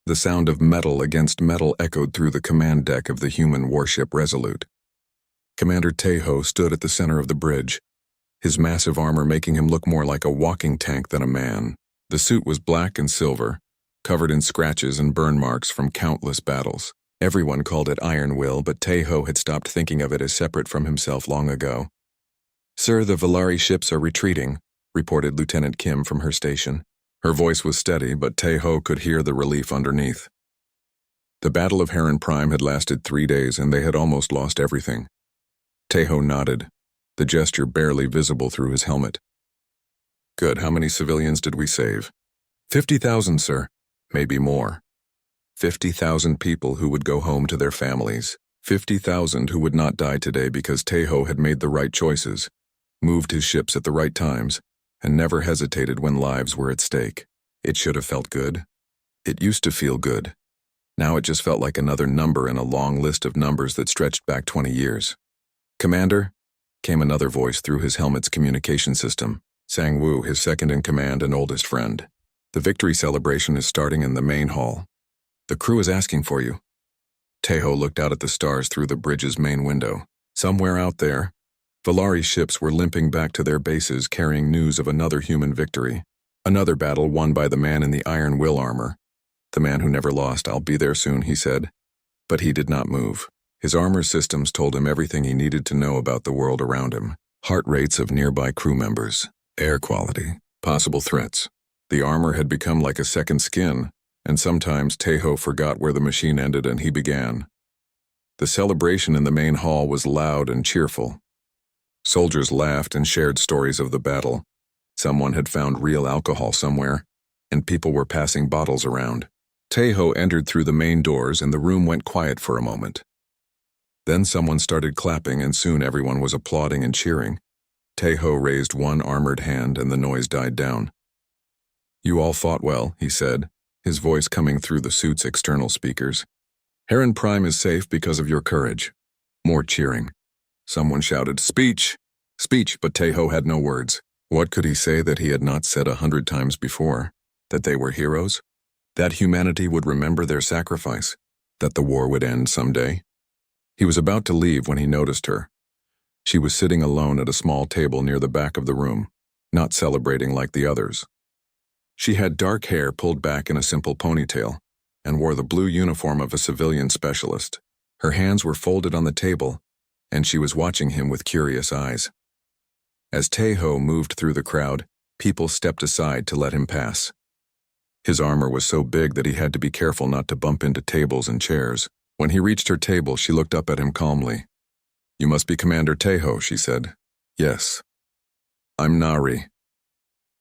The sound of metal against metal echoed through the command deck of the human warship Resolute. Commander Tejo stood at the center of the bridge, his massive armor making him look more like a walking tank than a man. The suit was black and silver, covered in scratches and burn marks from countless battles. Everyone called it Iron Will, but Tejo had stopped thinking of it as separate from himself long ago. "Sir, the Valari ships are retreating," reported Lieutenant Kim from her station. Her voice was steady, but Tejo could hear the relief underneath. The Battle of Heron Prime had lasted 3 days, and they had almost lost everything. Tejo nodded, the gesture barely visible through his helmet. "Good, how many civilians did we save?" 50,000, sir. Maybe more. 50,000 people who would go home to their families. 50,000 who would not die today because Tejo had made the right choices, moved his ships at the right times, and never hesitated when lives were at stake. It should have felt good. It used to feel good. Now it just felt like another number in a long list of numbers that stretched back 20 years. "Commander," came another voice through his helmet's communication system. Sang Woo, his second-in-command and oldest friend. "The victory celebration is starting in the main hall. The crew is asking for you." Tejo looked out at the stars through the bridge's main window. Somewhere out there, Valari ships were limping back to their bases carrying news of another human victory. Another battle won by the man in the Iron Will armor. "The man who never lost, I'll be there soon," he said. But he did not move. His armor systems told him everything he needed to know about the world around him. Heart rates of nearby crew members, air quality, possible threats. The armor had become like a second skin, and sometimes Tejo forgot where the machine ended and he began. The celebration in the main hall was loud and cheerful. Soldiers laughed and shared stories of the battle. Someone had found real alcohol somewhere, and people were passing bottles around. Tejo entered through the main doors and the room went quiet for a moment. Then someone started clapping and soon everyone was applauding and cheering. Tejo raised one armored hand and the noise died down. "You all fought well," he said, his voice coming through the suit's external speakers. "Heron Prime is safe because of your courage." More cheering. Someone shouted, "Speech! Speech!" but Tejo had no words. What could he say that he had not said 100 times before? That they were heroes? That humanity would remember their sacrifice? That the war would end someday? He was about to leave when he noticed her. She was sitting alone at a small table near the back of the room, not celebrating like the others. She had dark hair pulled back in a simple ponytail and wore the blue uniform of a civilian specialist. Her hands were folded on the table, and she was watching him with curious eyes. As Tejo moved through the crowd, people stepped aside to let him pass. His armor was so big that he had to be careful not to bump into tables and chairs. When he reached her table, she looked up at him calmly. "You must be Commander Tejo," she said. "Yes. I'm Nari.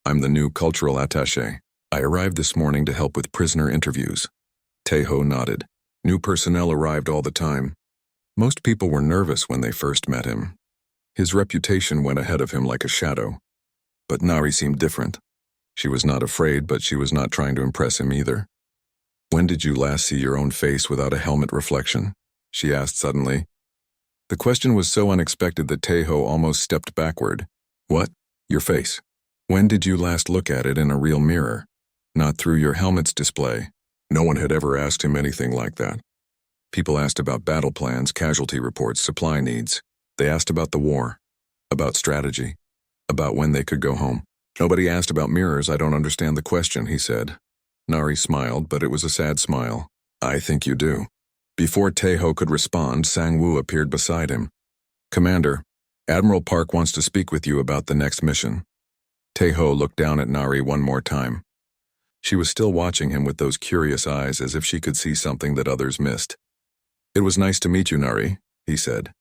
I'm the new cultural attaché. I arrived this morning to help with prisoner interviews." Tejo nodded. New personnel arrived all the time. Most people were nervous when they first met him. His reputation went ahead of him like a shadow. But Nari seemed different. She was not afraid, but she was not trying to impress him either. "When did you last see your own face without a helmet reflection?" she asked suddenly. The question was so unexpected that Tejo almost stepped backward. "What? Your face? When did you last look at it in a real mirror? Not through your helmet's display?" No one had ever asked him anything like that. People asked about battle plans, casualty reports, supply needs. They asked about the war, about strategy, about when they could go home. "Nobody asked about mirrors. I don't understand the question," he said. Nari smiled, but it was a sad smile. "I think you do." Before Tejo could respond, Sang-woo appeared beside him. "Commander, Admiral Park wants to speak with you about the next mission." Tejo looked down at Nari one more time. She was still watching him with those curious eyes as if she could see something that others missed. "It was nice to meet you, Nari," he said.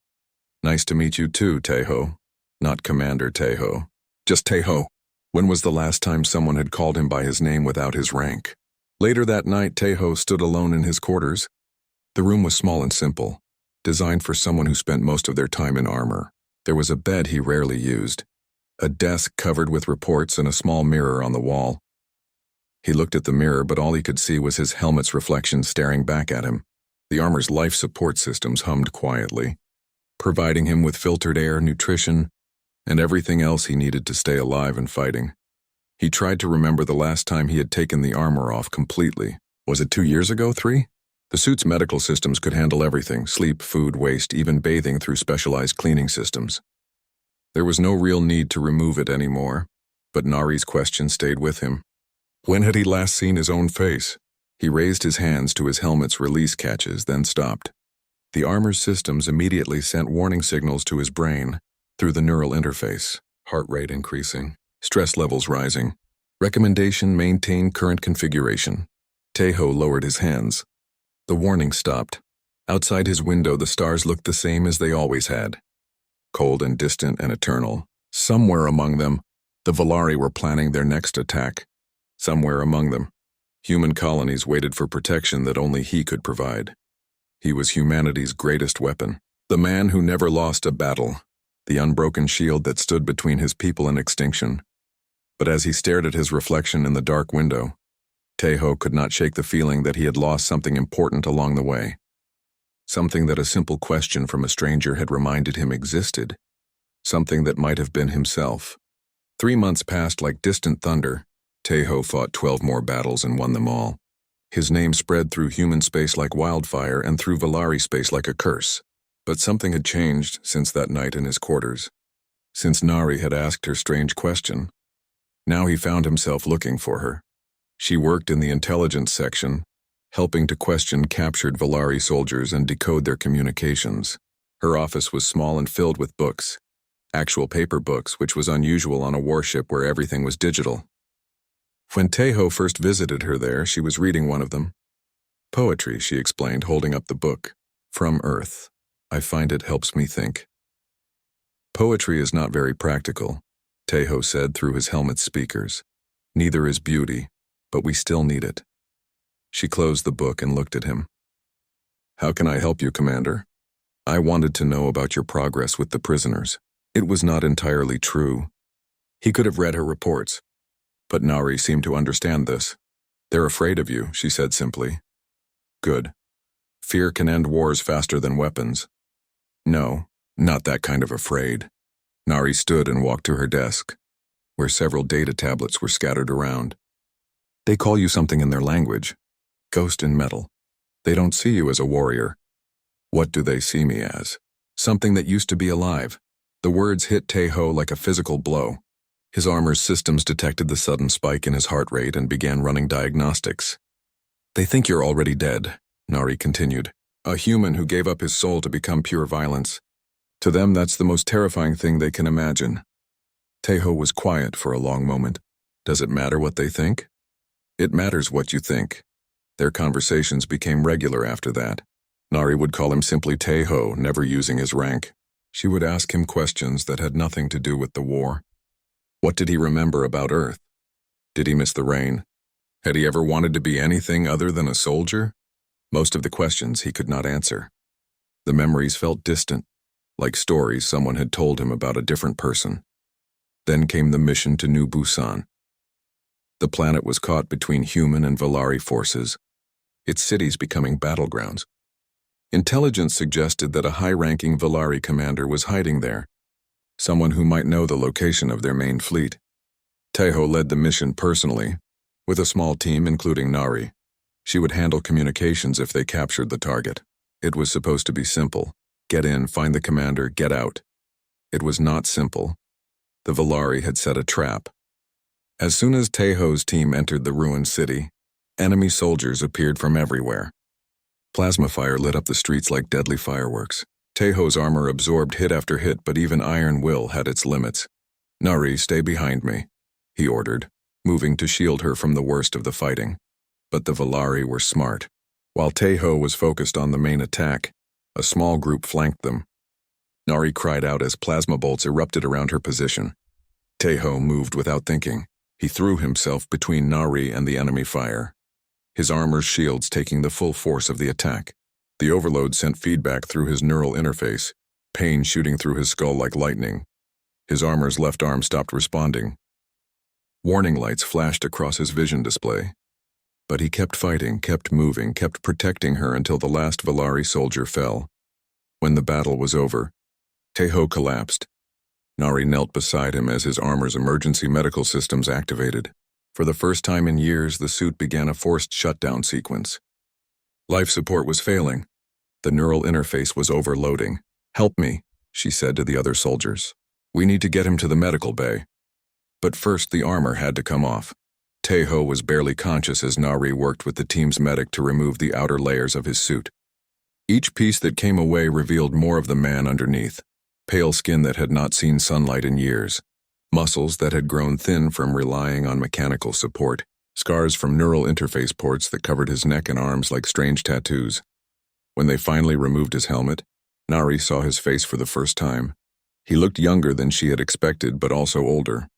"Nice to meet you too, Tejo. Not Commander Tejo. Just Tejo." When was the last time someone had called him by his name without his rank? Later that night, Tejo stood alone in his quarters. The room was small and simple, designed for someone who spent most of their time in armor. There was a bed he rarely used, a desk covered with reports and a small mirror on the wall. He looked at the mirror, but all he could see was his helmet's reflection staring back at him. The armor's life support systems hummed quietly, providing him with filtered air, nutrition, and everything else he needed to stay alive and fighting. He tried to remember the last time he had taken the armor off completely. Was it 2 years ago, 3? The suit's medical systems could handle everything: sleep, food, waste, even bathing through specialized cleaning systems. There was no real need to remove it anymore, but Nari's question stayed with him. When had he last seen his own face? He raised his hands to his helmet's release catches, then stopped. The armor's systems immediately sent warning signals to his brain through the neural interface. Heart rate increasing, stress levels rising. Recommendation: maintain current configuration. Tejo lowered his hands. The warning stopped. Outside his window, the stars looked the same as they always had. Cold and distant and eternal. Somewhere among them, the Volari were planning their next attack. Somewhere among them, human colonies waited for protection that only he could provide. He was humanity's greatest weapon, the man who never lost a battle, the unbroken shield that stood between his people and extinction. But as he stared at his reflection in the dark window, Tejo could not shake the feeling that he had lost something important along the way. Something that a simple question from a stranger had reminded him existed. Something that might have been himself. 3 months passed like distant thunder. Tejo fought 12 more battles and won them all. His name spread through human space like wildfire and through Volari space like a curse. But something had changed since that night in his quarters. Since Nari had asked her strange question. Now he found himself looking for her. She worked in the intelligence section, helping to question captured Volari soldiers and decode their communications. Her office was small and filled with books. Actual paper books, which was unusual on a warship where everything was digital. When Tejo first visited her there, she was reading one of them. Poetry, she explained, holding up the book. From Earth. I find it helps me think. Poetry is not very practical, Tejo said through his helmet's speakers. Neither is beauty, but we still need it. She closed the book and looked at him. How can I help you, Commander? I wanted to know about your progress with the prisoners. It was not entirely true. He could have read her reports. But Nari seemed to understand this. They're afraid of you, she said simply. Good. Fear can end wars faster than weapons. No, not that kind of afraid. Nari stood and walked to her desk, where several data tablets were scattered around. They call you something in their language. Ghost in metal. They don't see you as a warrior. What do they see me as? Something that used to be alive. The words hit Tejo like a physical blow. His armor's systems detected the sudden spike in his heart rate and began running diagnostics. They think you're already dead, Nari continued. A human who gave up his soul to become pure violence. To them, that's the most terrifying thing they can imagine. Tejo was quiet for a long moment. Does it matter what they think? It matters what you think. Their conversations became regular after that. Nari would call him simply Tejo, never using his rank. She would ask him questions that had nothing to do with the war. What did he remember about Earth? Did he miss the rain? Had he ever wanted to be anything other than a soldier? Most of the questions he could not answer. The memories felt distant, like stories someone had told him about a different person. Then came the mission to New Busan. The planet was caught between human and Volari forces, its cities becoming battlegrounds. Intelligence suggested that a high-ranking Volari commander was hiding there, someone who might know the location of their main fleet. Tejo led the mission personally, with a small team including Nari. She would handle communications if they captured the target. It was supposed to be simple. Get in, find the commander, get out. It was not simple. The Volari had set a trap. As soon as Tejo's team entered the ruined city, enemy soldiers appeared from everywhere. Plasma fire lit up the streets like deadly fireworks. Tejo's armor absorbed hit after hit, but even iron will had its limits. Nari, stay behind me, he ordered, moving to shield her from the worst of the fighting. But the Volari were smart. While Tejo was focused on the main attack, a small group flanked them. Nari cried out as plasma bolts erupted around her position. Tejo moved without thinking. He threw himself between Nari and the enemy fire, his armor's shields taking the full force of the attack. The overload sent feedback through his neural interface, pain shooting through his skull like lightning. His armor's left arm stopped responding. Warning lights flashed across his vision display. But he kept fighting, kept moving, kept protecting her until the last Volari soldier fell. When the battle was over, Tejo collapsed. Nari knelt beside him as his armor's emergency medical systems activated. For the first time in years, the suit began a forced shutdown sequence. Life support was failing. The neural interface was overloading. "Help me," she said to the other soldiers. "We need to get him to the medical bay." But first, the armor had to come off. Taeho was barely conscious as Nari worked with the team's medic to remove the outer layers of his suit. Each piece that came away revealed more of the man underneath. Pale skin that had not seen sunlight in years. Muscles that had grown thin from relying on mechanical support. Scars from neural interface ports that covered his neck and arms like strange tattoos. When they finally removed his helmet, Nari saw his face for the first time. He looked younger than she had expected, but also older.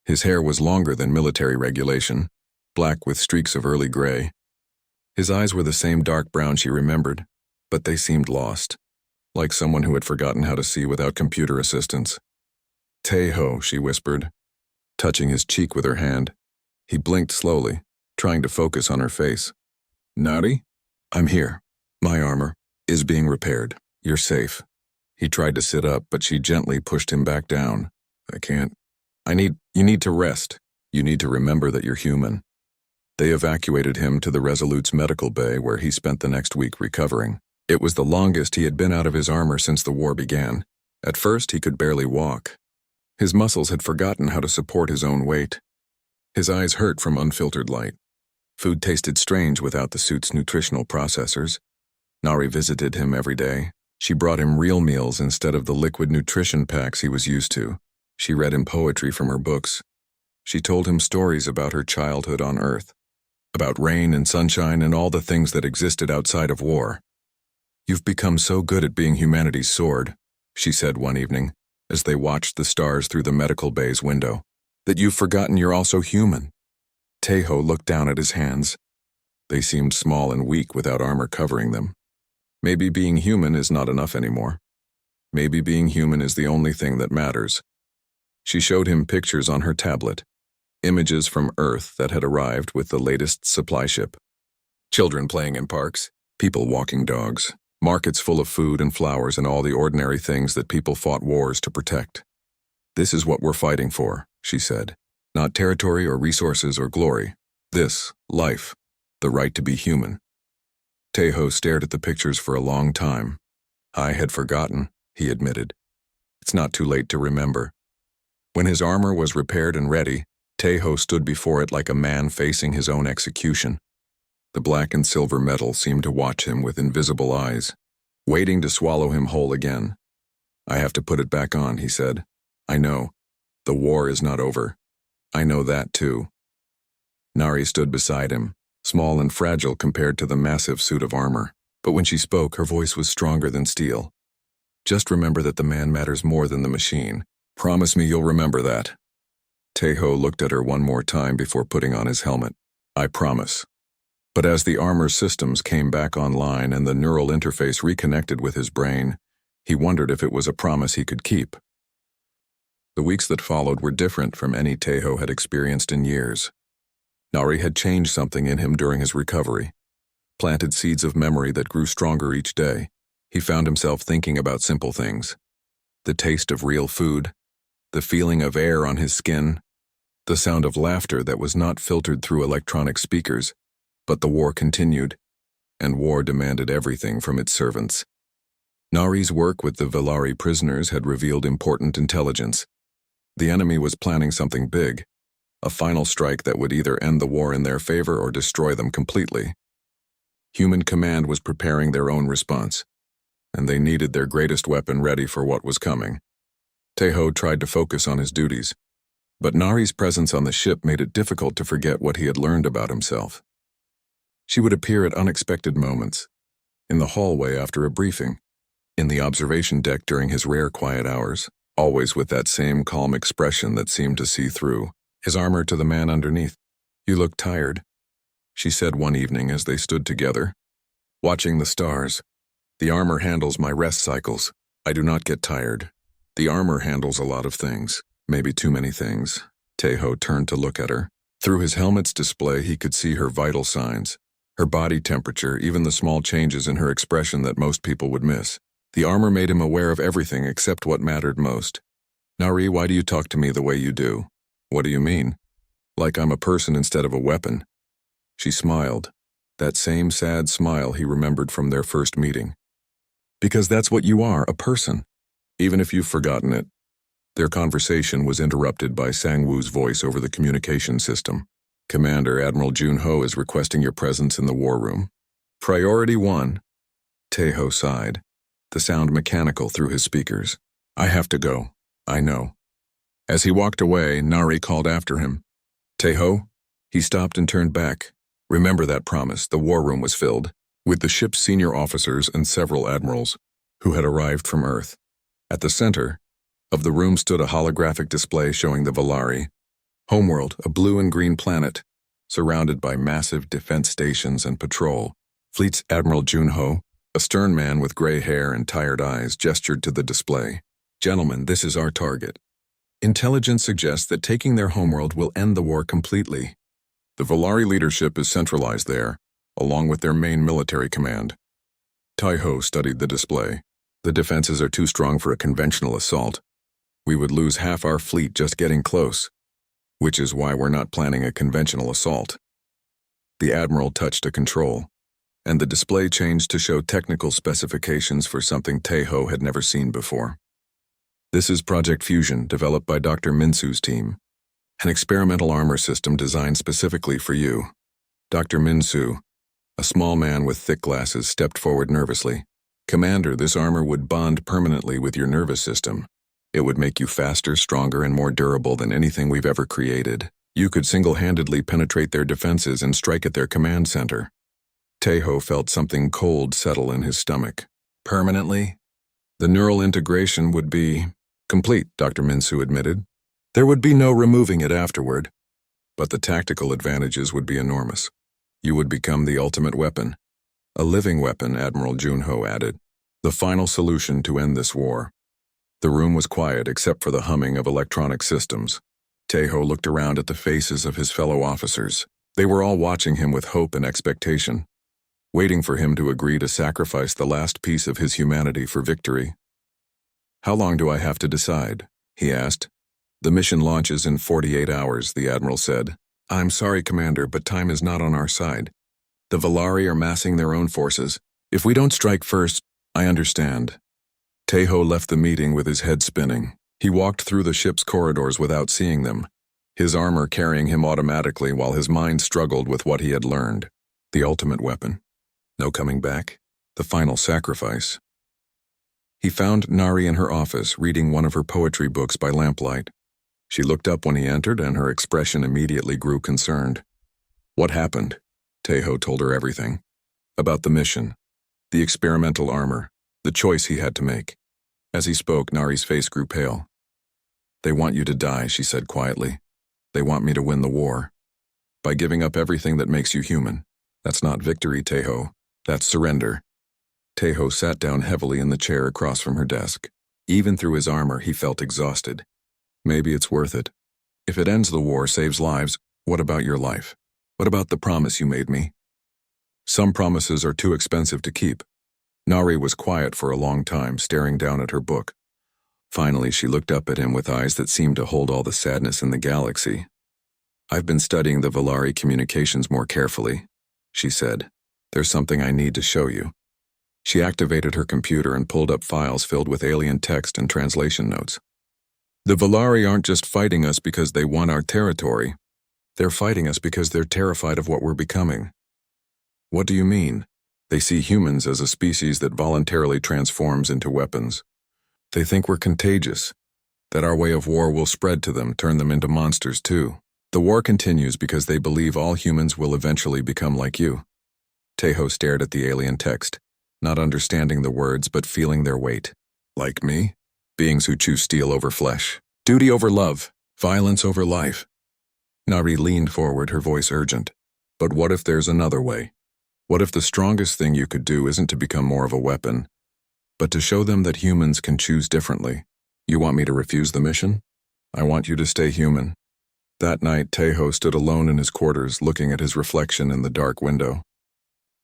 His hair was longer than military regulation, black with streaks of early gray. His eyes were the same dark brown she remembered, but they seemed lost, like someone who had forgotten how to see without computer assistance. "Taeho," she whispered, touching his cheek with her hand. He blinked slowly, trying to focus on her face. "Nari? I'm here. My armor is being repaired. You're safe." He tried to sit up, but she gently pushed him back down. "I can't. You need to rest. You need to remember that you're human." They evacuated him to the Resolute's medical bay, where he spent the next week recovering. It was the longest he had been out of his armor since the war began. At first, he could barely walk. His muscles had forgotten how to support his own weight. His eyes hurt from unfiltered light. Food tasted strange without the suit's nutritional processors. Nari visited him every day. She brought him real meals instead of the liquid nutrition packs he was used to. She read him poetry from her books. She told him stories about her childhood on Earth, about rain and sunshine and all the things that existed outside of war. "You've become so good at being humanity's sword," she said one evening, as they watched the stars through the medical bay's window, "that you've forgotten you're also human." Taeho looked down at his hands. They seemed small and weak without armor covering them. Maybe being human is not enough anymore. Maybe being human is the only thing that matters. She showed him pictures on her tablet, images from Earth that had arrived with the latest supply ship. Children playing in parks, people walking dogs, markets full of food and flowers and all the ordinary things that people fought wars to protect. "This is what we're fighting for," she said. "Not territory or resources or glory. This, life, the right to be human." Taeho stared at the pictures for a long time. "I had forgotten," he admitted. "It's not too late to remember." When his armor was repaired and ready, Taeho stood before it like a man facing his own execution. The black and silver metal seemed to watch him with invisible eyes, waiting to swallow him whole again. "I have to put it back on," he said. "I know. The war is not over. I know that too." Nari stood beside him, small and fragile compared to the massive suit of armor. But when she spoke, her voice was stronger than steel. "Just remember that the man matters more than the machine. Promise me you'll remember that." Taeho looked at her one more time before putting on his helmet. "I promise." But as the armor's systems came back online and the neural interface reconnected with his brain, he wondered if it was a promise he could keep. The weeks that followed were different from any Taeho had experienced in years. Nari had changed something in him during his recovery, planted seeds of memory that grew stronger each day. He found himself thinking about simple things. The taste of real food, the feeling of air on his skin, the sound of laughter that was not filtered through electronic speakers. But the war continued, and war demanded everything from its servants. Nari's work with the Velari prisoners had revealed important intelligence. The enemy was planning something big, a final strike that would either end the war in their favor or destroy them completely. Human command was preparing their own response, and they needed their greatest weapon ready for what was coming. Taeho tried to focus on his duties, but Nari's presence on the ship made it difficult to forget what he had learned about himself. She would appear at unexpected moments, in the hallway after a briefing, in the observation deck during his rare quiet hours, always with that same calm expression that seemed to see through his armor to the man underneath. "You look tired," she said one evening as they stood together, watching the stars. "The armor handles my rest cycles. I do not get tired. The armor handles a lot of things, maybe too many things." Taeho turned to look at her. Through his helmet's display, he could see her vital signs, her body temperature, even the small changes in her expression that most people would miss. The armor made him aware of everything except what mattered most. "Nari, why do you talk to me the way you do?" "What do you mean?" Like I'm a person instead of a weapon. She smiled, that same sad smile he remembered from their first meeting. Because that's what you are, a person, even if you've forgotten it. Their conversation was interrupted by Sang-woo's voice over the communication system. Commander Admiral Junho is requesting your presence in the war room. Priority 1. Taeho sighed, the sound mechanical through his speakers. I have to go. I know. As he walked away, Nari called after him. Taeho? He stopped and turned back. Remember that promise, the war room was filled with the ship's senior officers and several admirals who had arrived from Earth. At the center of the room stood a holographic display showing the Valari, homeworld, a blue and green planet, surrounded by massive defense stations and patrol. Fleet's Admiral Junho, a stern man with gray hair and tired eyes, gestured to the display. Gentlemen, this is our target. Intelligence suggests that taking their homeworld will end the war completely. The Valari leadership is centralized there, along with their main military command. Taeho studied the display. The defenses are too strong for a conventional assault. We would lose half our fleet just getting close, which is why we're not planning a conventional assault. The Admiral touched a control, and the display changed to show technical specifications for something Taeho had never seen before. This is Project Fusion, developed by Dr. Minsu's team. An experimental armor system designed specifically for you. Dr. Minsu, a small man with thick glasses, stepped forward nervously. Commander, this armor would bond permanently with your nervous system. It would make you faster, stronger, and more durable than anything we've ever created. You could single-handedly penetrate their defenses and strike at their command center. Taeho felt something cold settle in his stomach. Permanently? The neural integration would be complete, Dr. Minsu admitted. There would be no removing it afterward, but the tactical advantages would be enormous. You would become the ultimate weapon. A living weapon, Admiral Junho added. The final solution to end this war. The room was quiet except for the humming of electronic systems. Taeho looked around at the faces of his fellow officers. They were all watching him with hope and expectation, waiting for him to agree to sacrifice the last piece of his humanity for victory. How long do I have to decide? He asked. The mission launches in 48 hours, the Admiral said. I'm sorry, Commander, but time is not on our side. The Valari are massing their own forces. If we don't strike first, I understand. Taeho left the meeting with his head spinning. He walked through the ship's corridors without seeing them, his armor carrying him automatically while his mind struggled with what he had learned. The ultimate weapon. No coming back. The final sacrifice. He found Nari in her office, reading one of her poetry books by lamplight. She looked up when he entered, and her expression immediately grew concerned. What happened? Taeho told her everything. About the mission, the experimental armor, the choice he had to make. As he spoke, Nari's face grew pale. They want you to die, she said quietly. They want me to win the war. By giving up everything that makes you human. That's not victory, Taeho. That's surrender. Taeho sat down heavily in the chair across from her desk. Even through his armor, he felt exhausted. Maybe it's worth it. If it ends the war, saves lives, what about your life? What about the promise you made me? Some promises are too expensive to keep. Nari was quiet for a long time, staring down at her book. Finally, she looked up at him with eyes that seemed to hold all the sadness in the galaxy. I've been studying the Valari communications more carefully, she said. There's something I need to show you. She activated her computer and pulled up files filled with alien text and translation notes. The Valari aren't just fighting us because they want our territory. They're fighting us because they're terrified of what we're becoming. What do you mean? They see humans as a species that voluntarily transforms into weapons. They think we're contagious, that our way of war will spread to them, turn them into monsters too. The war continues because they believe all humans will eventually become like you. Taeho stared at the alien text, not understanding the words but feeling their weight. Like me? Beings who choose steel over flesh, duty over love, violence over life. Nari leaned forward, her voice urgent. But what if there's another way? What if the strongest thing you could do isn't to become more of a weapon, but to show them that humans can choose differently? You want me to refuse the mission? I want you to stay human. That night, Taeho stood alone in his quarters, looking at his reflection in the dark window.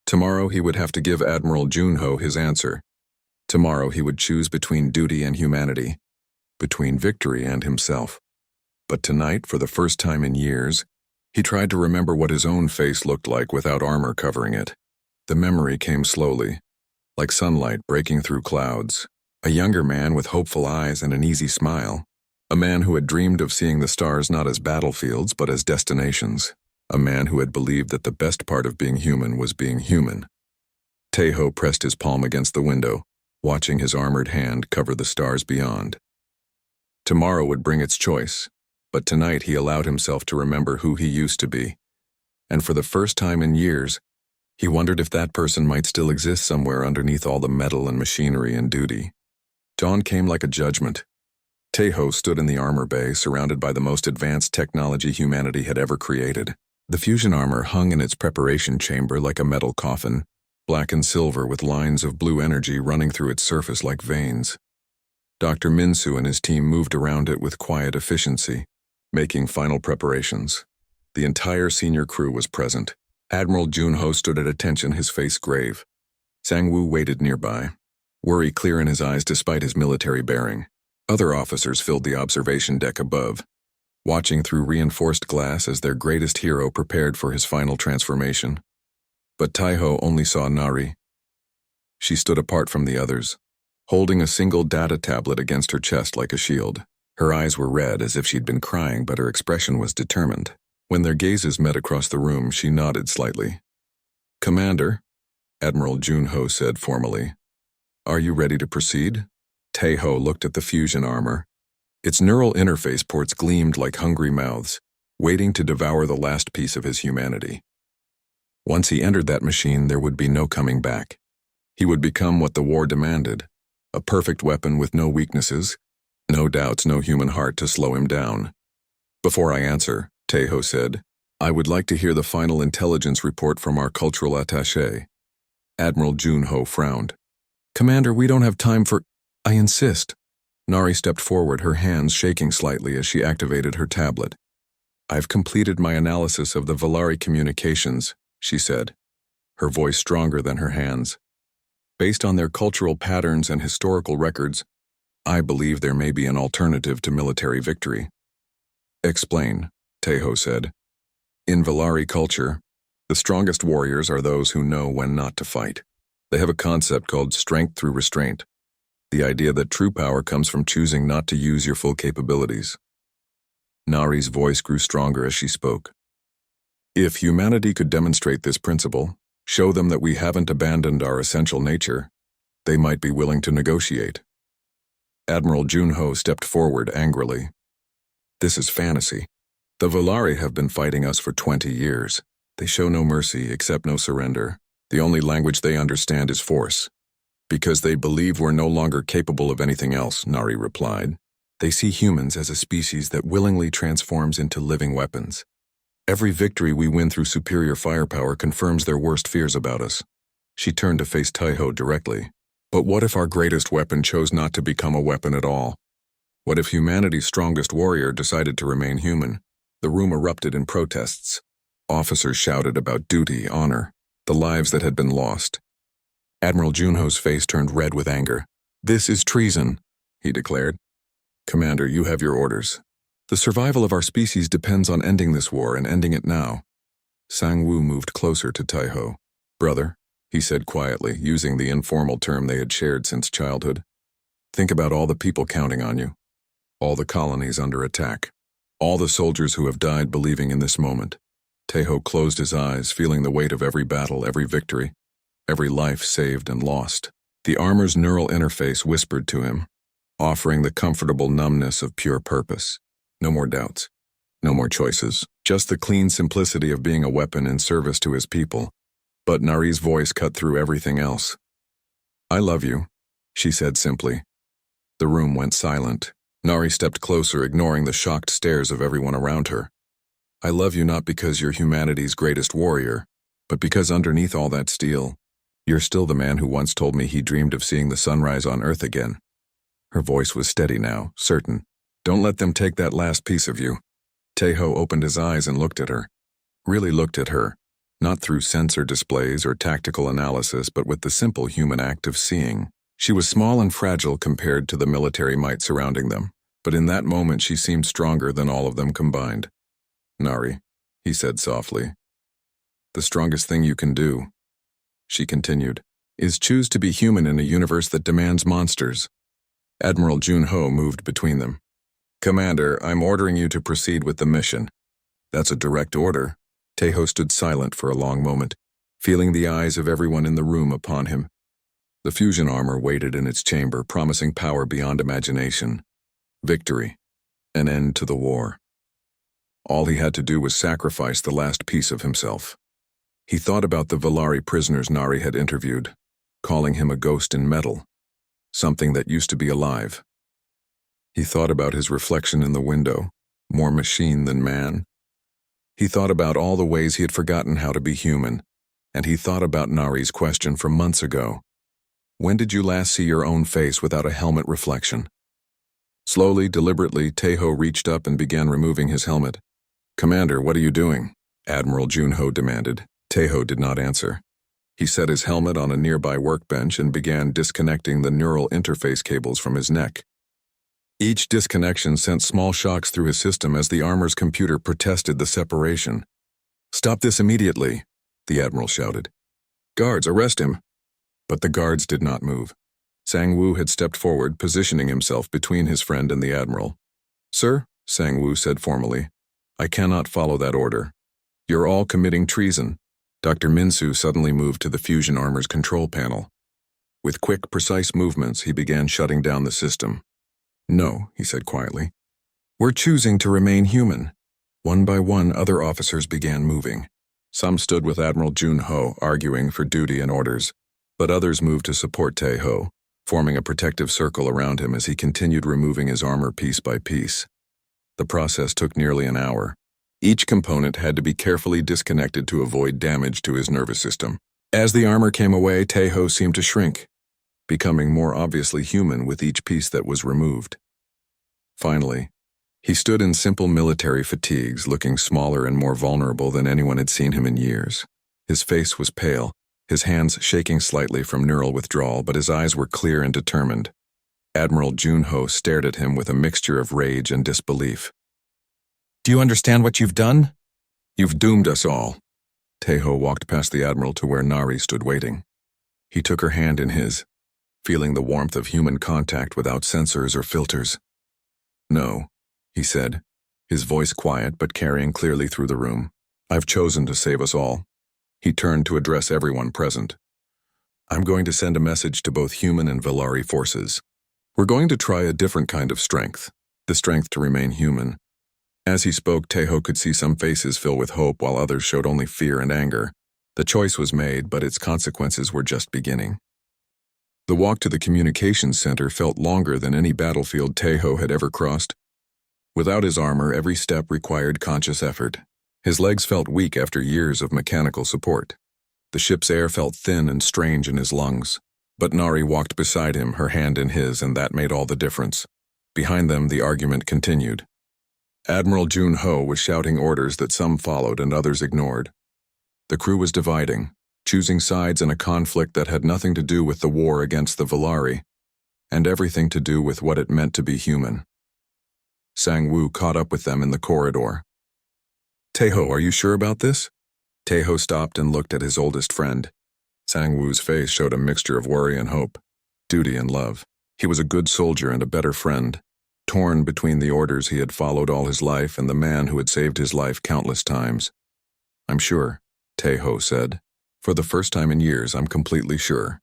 Tomorrow he would have to give Admiral Junho his answer. Tomorrow he would choose between duty and humanity, between victory and himself. But tonight, for the first time in years, He tried to remember what his own face looked like without armor covering it. The memory came slowly, like sunlight breaking through clouds. A younger man with hopeful eyes and an easy smile. A man who had dreamed of seeing the stars not as battlefields but as destinations. A man who had believed that the best part of being human was being human. Taeho pressed his palm against the window, watching his armored hand cover the stars beyond. Tomorrow would bring its choice, but tonight he allowed himself to remember who he used to be. And for the first time in years, he wondered if that person might still exist somewhere underneath all the metal and machinery and duty. Dawn came like a judgment. Taeho stood in the armor bay, surrounded by the most advanced technology humanity had ever created. The fusion armor hung in its preparation chamber like a metal coffin, black and silver with lines of blue energy running through its surface like veins. Dr. Minsu and his team moved around it with quiet efficiency, making final preparations. The entire senior crew was present. Admiral Junho stood at attention, his face grave. Sang-woo waited nearby, worry clear in his eyes despite his military bearing. Other officers filled the observation deck above, watching through reinforced glass as their greatest hero prepared for his final transformation. But Taeho only saw Nari. She stood apart from the others, holding a single data tablet against her chest like a shield. Her eyes were red as if she'd been crying, but her expression was determined. When their gazes met across the room, she nodded slightly. "Commander," Admiral Junho said formally, "are you ready to proceed?" Taeho looked at the fusion armor. Its neural interface ports gleamed like hungry mouths, waiting to devour the last piece of his humanity. Once he entered that machine, there would be no coming back. He would become what the war demanded, a perfect weapon with no weaknesses, no doubts, no human heart to slow him down. "Before I answer," Taeho said, "I would like to hear the final intelligence report from our cultural attaché." Admiral Junho frowned. "Commander, we don't have time for—" "I insist." Nari stepped forward, her hands shaking slightly as she activated her tablet. "I've completed my analysis of the Valari communications," she said, her voice stronger than her hands. "Based on their cultural patterns and historical records, I believe there may be an alternative to military victory." "Explain," Taeho said. "In Valari culture, the strongest warriors are those who know when not to fight. They have a concept called strength through restraint, the idea that true power comes from choosing not to use your full capabilities." Nari's voice grew stronger as she spoke. "If humanity could demonstrate this principle, show them that we haven't abandoned our essential nature, they might be willing to negotiate." Admiral Junho stepped forward angrily. "This is fantasy. The Valari have been fighting us for 20 years. They show no mercy, accept no surrender. The only language they understand is force. Because they believe we're no longer capable of anything else," Nari replied. "They see humans as a species that willingly transforms into living weapons. Every victory we win through superior firepower confirms their worst fears about us." She turned to face Taeho directly. "But what if our greatest weapon chose not to become a weapon at all? What if humanity's strongest warrior decided to remain human?" The room erupted in protests. Officers shouted about duty, honor, the lives that had been lost. Admiral Junho's face turned red with anger. "This is treason," he declared. "Commander, you have your orders. The survival of our species depends on ending this war and ending it now." Sang-woo moved closer to Taeho. "Brother," he said quietly, using the informal term they had shared since childhood. "Think about all the people counting on you. All the colonies under attack. All the soldiers who have died believing in this moment." Taeho closed his eyes, feeling the weight of every battle, every victory, every life saved and lost. The armor's neural interface whispered to him, offering the comfortable numbness of pure purpose. No more doubts. No more choices. Just the clean simplicity of being a weapon in service to his people. But Nari's voice cut through everything else. "I love you," she said simply. The room went silent. Nari stepped closer, ignoring the shocked stares of everyone around her. "I love you not because you're humanity's greatest warrior, but because underneath all that steel, you're still the man who once told me he dreamed of seeing the sunrise on Earth again." Her voice was steady now, certain. "Don't let them take that last piece of you." Taeho opened his eyes and looked at her. Really looked at her, not through sensor displays or tactical analysis, but with the simple human act of seeing. She was small and fragile compared to the military might surrounding them, but in that moment she seemed stronger than all of them combined. "Nari, he said softly. The strongest thing you can do, she continued, is choose to be human in a universe that demands monsters. Admiral Junho moved between them. Commander, I'm ordering you to proceed with the mission. That's a direct order. Taeho stood silent for a long moment, feeling the eyes of everyone in the room upon him. The fusion armor waited in its chamber, promising power beyond imagination, victory, an end to the war. All he had to do was sacrifice the last piece of himself. He thought about the Valari prisoners Nari had interviewed, calling him a ghost in metal, something that used to be alive. He thought about his reflection in the window, more machine than man. He thought about all the ways he had forgotten how to be human, and he thought about Nari's question from months ago. When did you last see your own face without a helmet reflection? Slowly, deliberately, Taeho reached up and began removing his helmet. Commander, what are you doing? Admiral Junho demanded. Taeho did not answer. He set his helmet on a nearby workbench and began disconnecting the neural interface cables from his neck. Each disconnection sent small shocks through his system as the armor's computer protested the separation. Stop this immediately, the Admiral shouted. Guards, arrest him. But the guards did not move. Sang-woo had stepped forward, positioning himself between his friend and the Admiral. Sir, Sang-woo said formally, I cannot follow that order. You're all committing treason. Dr. Minsu suddenly moved to the fusion armor's control panel. With quick, precise movements, he began shutting down the system. No, he said quietly. We're choosing to remain human. One by one, other officers began moving. Some stood with Admiral Junho, arguing for duty and orders, but others moved to support Taeho, forming a protective circle around him as he continued removing his armor piece by piece. The process took nearly an hour. Each component had to be carefully disconnected to avoid damage to his nervous system. As the armor came away, Taeho seemed to shrink, becoming more obviously human with each piece that was removed. Finally, he stood in simple military fatigues, looking smaller and more vulnerable than anyone had seen him in years. His face was pale, his hands shaking slightly from neural withdrawal, but his eyes were clear and determined. Admiral Junho stared at him with a mixture of rage and disbelief. Do you understand what you've done? You've doomed us all. Taeho walked past the Admiral to where Nari stood waiting. He took her hand in his, feeling the warmth of human contact without censors or filters. No, he said, his voice quiet but carrying clearly through the room. I've chosen to save us all. He turned to address everyone present. I'm going to send a message to both human and Valari forces. We're going to try a different kind of strength, the strength to remain human. As he spoke, Taeho could see some faces fill with hope while others showed only fear and anger. The choice was made, but its consequences were just beginning. The walk to the communications center felt longer than any battlefield Taeho had ever crossed. Without his armor, every step required conscious effort. His legs felt weak after years of mechanical support. The ship's air felt thin and strange in his lungs. But Nari walked beside him, her hand in his, and that made all the difference. Behind them, the argument continued. Admiral Junho was shouting orders that some followed and others ignored. The crew was dividing, choosing sides in a conflict that had nothing to do with the war against the Valari, and everything to do with what it meant to be human. Sang-woo caught up with them in the corridor. Taeho, are you sure about this? Taeho stopped and looked at his oldest friend. Sang-woo's face showed a mixture of worry and hope, duty and love. He was a good soldier and a better friend, torn between the orders he had followed all his life and the man who had saved his life countless times. I'm sure, Taeho said. For the first time in years, I'm completely sure.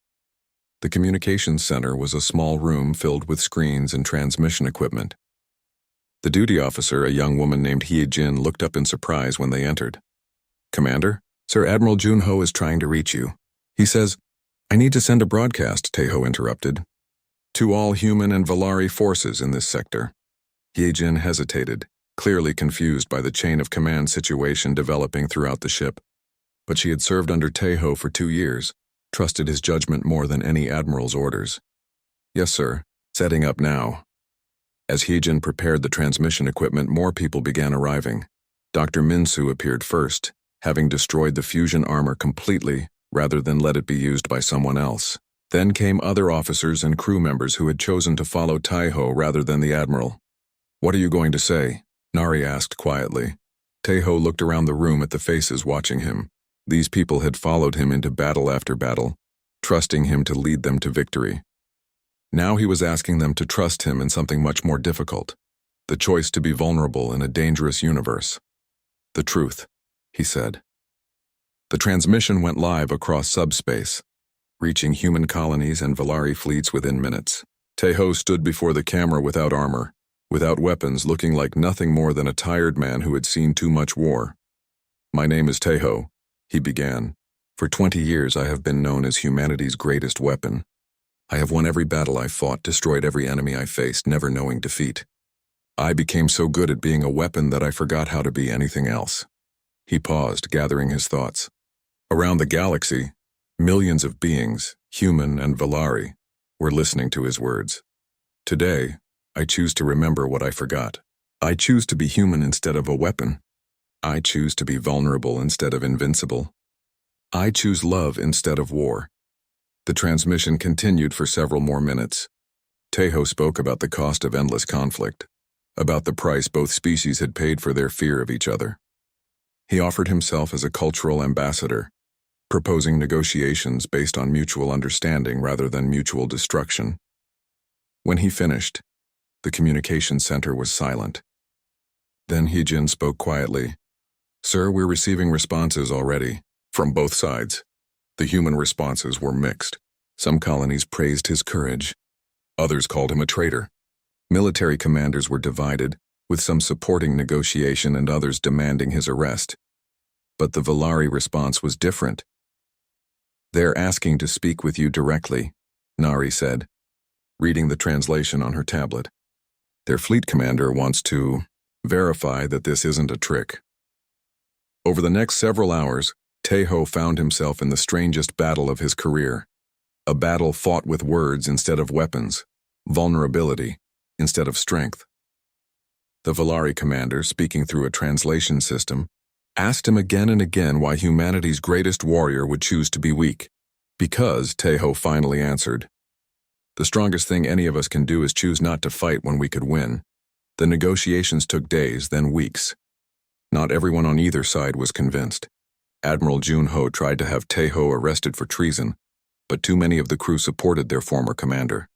The communications center was a small room filled with screens and transmission equipment. The duty officer, a young woman named Hye-jin, looked up in surprise when they entered. Commander, Sir Admiral Junho is trying to reach you. He says, I need to send a broadcast, Taeho interrupted. To all human and Valari forces in this sector. Hye-jin hesitated, clearly confused by the chain of command situation developing throughout the ship. But she had served under Taeho for 2 years, trusted his judgment more than any admiral's orders. Yes, sir. Setting up now. As Hye-jin prepared the transmission equipment, more people began arriving. Dr. Minsu appeared first, having destroyed the fusion armor completely rather than let it be used by someone else. Then came other officers and crew members who had chosen to follow Taeho rather than the admiral. What are you going to say? Nari asked quietly. Teho looked around the room at the faces watching him. These people had followed him into battle after battle, trusting him to lead them to victory. Now he was asking them to trust him in something much more difficult, the choice to be vulnerable in a dangerous universe. The truth, he said. The transmission went live across subspace, reaching human colonies and Valari fleets within minutes. Teho stood before the camera without armor, without weapons, looking like nothing more than a tired man who had seen too much war. "My name is Teho," he began. "For 20 years I have been known as humanity's greatest weapon. I have won every battle I fought, destroyed every enemy I faced, never knowing defeat. I became so good at being a weapon that I forgot how to be anything else." He paused, gathering his thoughts. Around the galaxy, millions of beings, human and Valari, were listening to his words. "Today, I choose to remember what I forgot. I choose to be human instead of a weapon. I choose to be vulnerable instead of invincible. I choose love instead of war." The transmission continued for several more minutes. Teho spoke about the cost of endless conflict, about the price both species had paid for their fear of each other. He offered himself as a cultural ambassador, proposing negotiations based on mutual understanding rather than mutual destruction. When he finished, the communication center was silent. Then Heejin spoke quietly. "Sir, we're receiving responses already, from both sides. The human responses were mixed. Some colonies praised his courage. Others called him a traitor. Military commanders were divided, with some supporting negotiation and others demanding his arrest. But the Valari response was different. "They're asking to speak with you directly," Nari said, reading the translation on her tablet. "Their fleet commander wants to verify that this isn't a trick." Over the next several hours, Teho found himself in the strangest battle of his career. A battle fought with words instead of weapons, vulnerability instead of strength. The Valari commander, speaking through a translation system, asked him again and again why humanity's greatest warrior would choose to be weak. "Because," Teho finally answered, "the strongest thing any of us can do is choose not to fight when we could win." The negotiations took days, then weeks. Not everyone on either side was convinced. Admiral Junho tried to have Teho arrested for treason, but too many of the crew supported their former commander.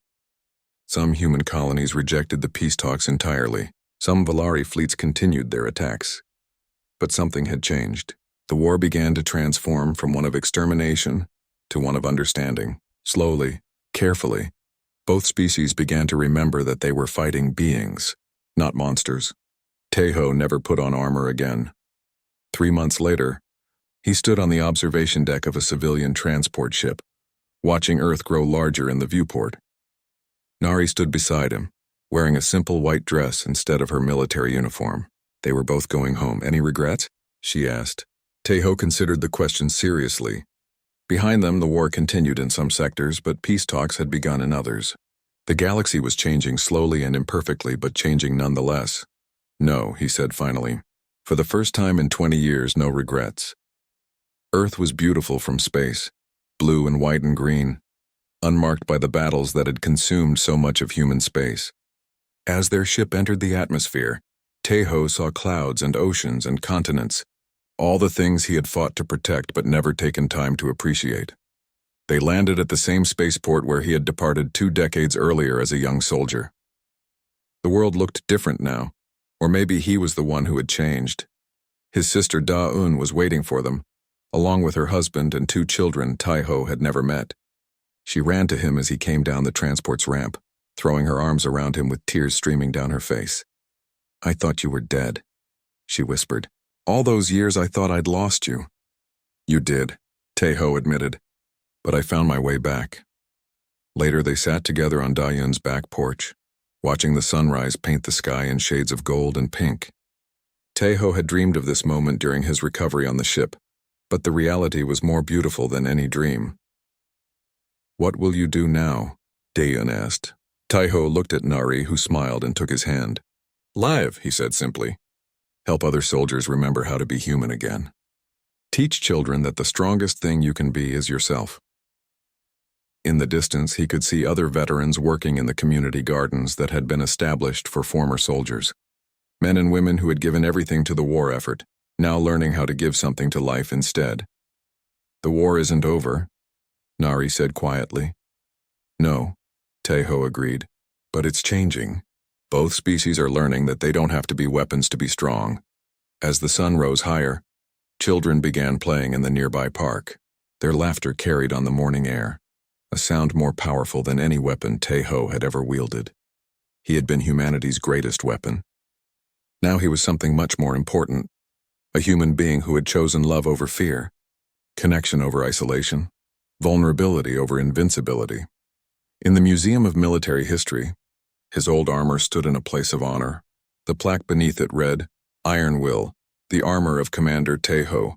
Some human colonies rejected the peace talks entirely. Some Valari fleets continued their attacks. But something had changed. The war began to transform from one of extermination to one of understanding. Slowly, carefully, both species began to remember that they were fighting beings, not monsters. Teho never put on armor again. 3 months later, he stood on the observation deck of a civilian transport ship, watching Earth grow larger in the viewport. Nari stood beside him, wearing a simple white dress instead of her military uniform. They were both going home. "Any regrets?" she asked. Teho considered the question seriously. Behind them, the war continued in some sectors, but peace talks had begun in others. The galaxy was changing slowly and imperfectly, but changing nonetheless. "No," he said finally. "For the first time in 20 years, no regrets." Earth was beautiful from space, blue and white and green, unmarked by the battles that had consumed so much of human space. As their ship entered the atmosphere, Teho saw clouds and oceans and continents, all the things he had fought to protect but never taken time to appreciate. They landed at the same spaceport where he had departed 2 decades earlier as a young soldier. The world looked different now, or maybe he was the one who had changed. His sister Da-Un was waiting for them, along with her husband and 2 children Teho had never met. She ran to him as he came down the transport's ramp, throwing her arms around him with tears streaming down her face. "I thought you were dead," she whispered. "All those years I thought I'd lost you." "You did," Teho admitted, "but I found my way back." Later they sat together on Da-Yun's back porch, watching the sunrise paint the sky in shades of gold and pink. Teho had dreamed of this moment during his recovery on the ship, but the reality was more beautiful than any dream. "What will you do now?" Da-Yun asked. Teho looked at Nari, who smiled and took his hand. "Live," he said simply. "Help other soldiers remember how to be human again. Teach children that the strongest thing you can be is yourself." In the distance, he could see other veterans working in the community gardens that had been established for former soldiers. Men and women who had given everything to the war effort, now learning how to give something to life instead. The war isn't over, Nari said quietly. No, Tejo agreed, but it's changing. Both species are learning that they don't have to be weapons to be strong. As the sun rose higher, children began playing in the nearby park. Their laughter carried on the morning air, a sound more powerful than any weapon Tejo had ever wielded. He had been humanity's greatest weapon. Now he was something much more important, a human being who had chosen love over fear, connection over isolation, vulnerability over invincibility. In the Museum of Military History, his old armor stood in a place of honor. The plaque beneath it read, "Iron Will, the armor of Commander Tejo.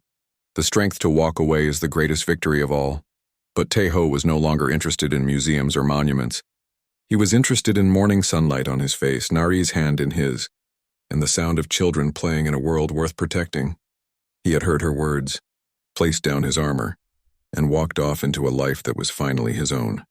The strength to walk away is the greatest victory of all." But Tejo was no longer interested in museums or monuments. He was interested in morning sunlight on his face, Nari's hand in his, and the sound of children playing in a world worth protecting. He had heard her words, placed down his armor, and walked off into a life that was finally his own.